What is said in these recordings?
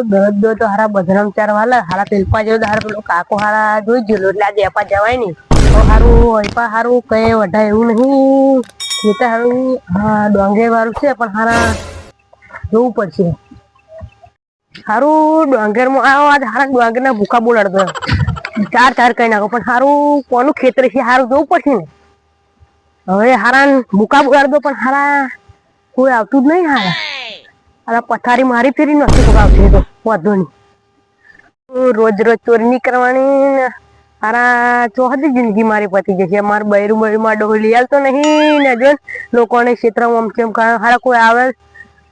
દરદ તો હારા બદનામ ચાર વાલા હારા પેલપા જેવો હારા પેલો કાકો હારા જોઈ ગયેલો એટલે આજે એપા જવાય નહીં તો હારું એપા હારું કઈ વઢાય એવું નહીં ખેતર હારું હા ડોંગેર વાળું છે પણ હારા જોવું પડશે હારું ડોંગેરમાં આવો આજ હારા ડોંગરના ભૂખા બોલાડતો ચાર ચાર કઈ નાખો પણ હારું કોનું ખેતર છે હારું જોવું પડશે ને હવે હારા ભૂખા બોલાડતો પણ હારા કોઈ આવતું જ નહીં હારા હારા પથારી મારી ફેરી નથી કોઈ આવતી તો વાંધો નહીં રોજ રોજ ચોરી નહીં કરવાની હારા ચોહદી જિંદગી મારી પતી જશે મારે બૈરું બૈરું માં ડોહી લઈ આવતો નહીં ને જો લોકોને ક્ષેત્રમાં આમ હારા કોઈ આવે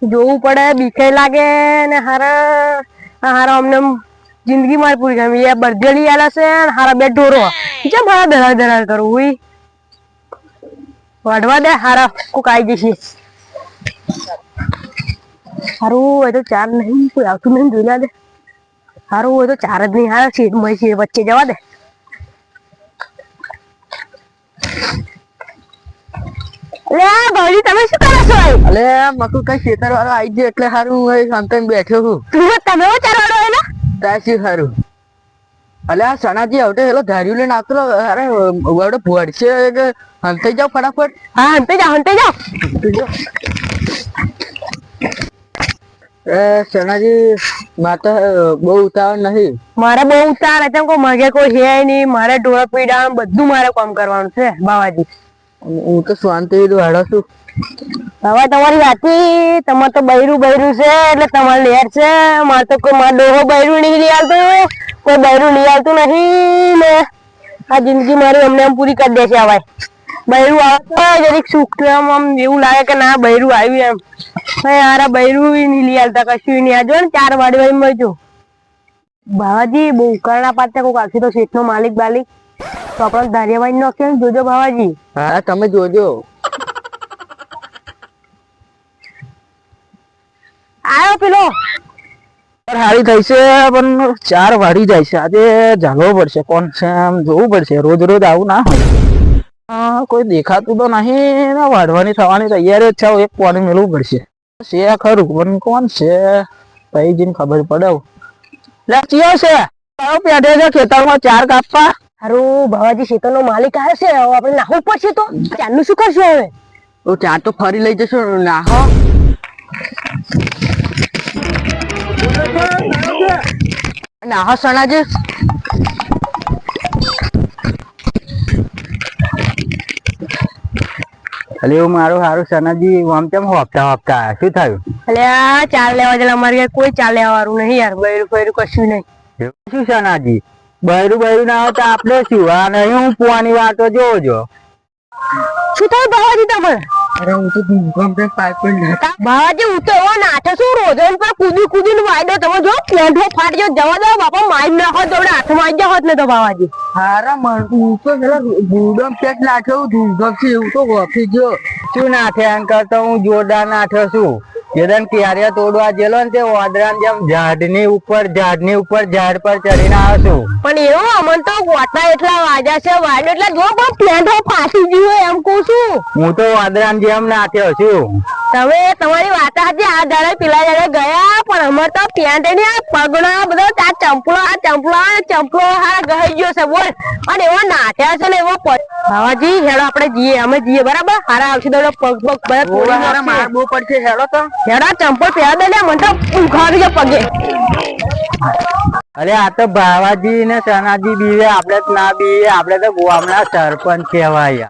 જોવું પડે બીખાઈ લાગે ને હારા હારા અમને જિંદગી મારી પૂરી ગમી એ બરજેલી આલા છે હારા બે ઢોરો જેમ હારા ધરાર ધરાર કરું હુઈ વાઢવા દે હારા કોક આવી જશે હારું એ તો ચાર નહીં કોઈ આવતું નહીં જોઈ દે હારું એ તો ચાર જ નહીં હારા છે વચ્ચે જવા દે અલે ભાઈ તમે શું કરો છો અલે મકુ કઈ ખેતર વાળો આવી ગયો એટલે હારું હું શાંતિ બેઠો છું તમે ચાર વાળો હે ને તાસી હારું અલે આ સણાજી આવટે હેલો ધાર્યું લઈને આવતો અરે વડે ભોડશે કે હંતે જાવ ફટાફટ હા હંતે જાવ સણાજી માતા બહુ ઉતાવળ નહીં મારે બહુ ઉતાર કેમ કે માગે કોઈ છે નહીં મારે ઢોળા પીડા બધું મારે કામ કરવાનું છે બાવાજી હું તો શાંતિ હાડો છું હવે તમારી વાતી તમારે તો બૈરું છે એટલે તમારે લેર છે મારે તો કોઈ મારો ડોહો બૈરું નહીં લઈ આવતો કોઈ બૈરું લઈ આવતું નહીં ને આ જિંદગી મારી અમને આમ પૂરી કરી દે છે હવે બૈરું આવે જરીક સુખ આમ એવું લાગે કે ના બૈરું આવ્યું એમ યાર બૈરું નહીં લઈ આવતા કશું નહીં આજો ને ચાર વાડી મળજો બાવાજી બહુ ઉકાળના પાડતા કોઈ આખી તો શેઠ નો માલિક બાલિક તો આપણે ધારિયાભાઈ નો કેમ જોજો બાવાજી હા તમે જોજો આવ્યો પેલો હારી થઈ છે પણ ચાર વાળી જાય છે આજે જાગવો પડશે કોણ છે આમ જોવું પડશે રોજ રોજ આવું ના હોય કોઈ દેખાતું તો નહીં ને વાઢવાની થવાની તૈયારી જ છે એક પાણી મેળવું પડશે છે ખરું પણ કોણ છે કઈ જઈને ખબર પડે લે ચિયો છે પેઠે છે ખેતરમાં ચાર કાપવા હારું બાવાજી શેતર નો માલિક આવે છે હવે આપણે નાહવું પડશે તો ચારનું શું કરશું હવે તો ચાર તો ફરી લઈ જશો નાહો નાહો સણાજી અલે મારું હારું સનાજી આમ કેમ હપ્તા શું થયું એટલે આ ચાર લેવા જલા અમારી કોઈ ચાર લેવા વાળું નહીં યાર બૈરું ફૈરું કશું નહીં શું સનાજી બૈરું ના હોય તો આપણે શું આ નહીં હું પુવાની વાતો જોજો શું થયું બાવાજી તમારે અરે હું તો બાવાજી હું તો એવો નાઠો છું રોજ પર કૂદી વાયદો તમે જો પેન્ટો ફાટજો જવા દો બાપા મારી નાખો તો હાથમાં આવી જાવ ને તો બાવાજી હારા હું તો ગુડમ પેટ નાખ્યો ધૂમ છે એવું તો વફી ગયો શું નાથે એમ કરતો હું જોરદાર નાઠ્યો છું જેદન ક્યારે તોડવા ગયેલો ને તે વાદરાન જેમ ઝાડની ઉપર ઝાડ પર ચડીને આવ્યો છું પણ એવું અમન તો ગોટા એટલા વાજા છે વાયદો એટલે જો પણ પેન્ટો ફાટી ગયું એમ કહું છું હું તો વાદરાન જેમ નાથ્યો છું તમે તમારી વાત હતી આ દાડે પેલા દાડે ગયા પણ અમાર તો પેન્ટ ને પગના બધો આ ચંપલો હારા ગઈ ગયો છે બોલ અને એવો નાઠ્યા છે ને એવો બાવાજી હેડો આપણે જઈએ અમે જઈએ બરાબર હારા આવશે તો પગ બધા મારવું પડશે હેડો તો હેડા ચંપલ પહેરા દે ને મને તો ઉખાડી જાય પગે અરે આ તો બાવાજી ને સનાજી બીવે આપડે ના બીવે આપડે તો ગામના સરપંચ કહેવાય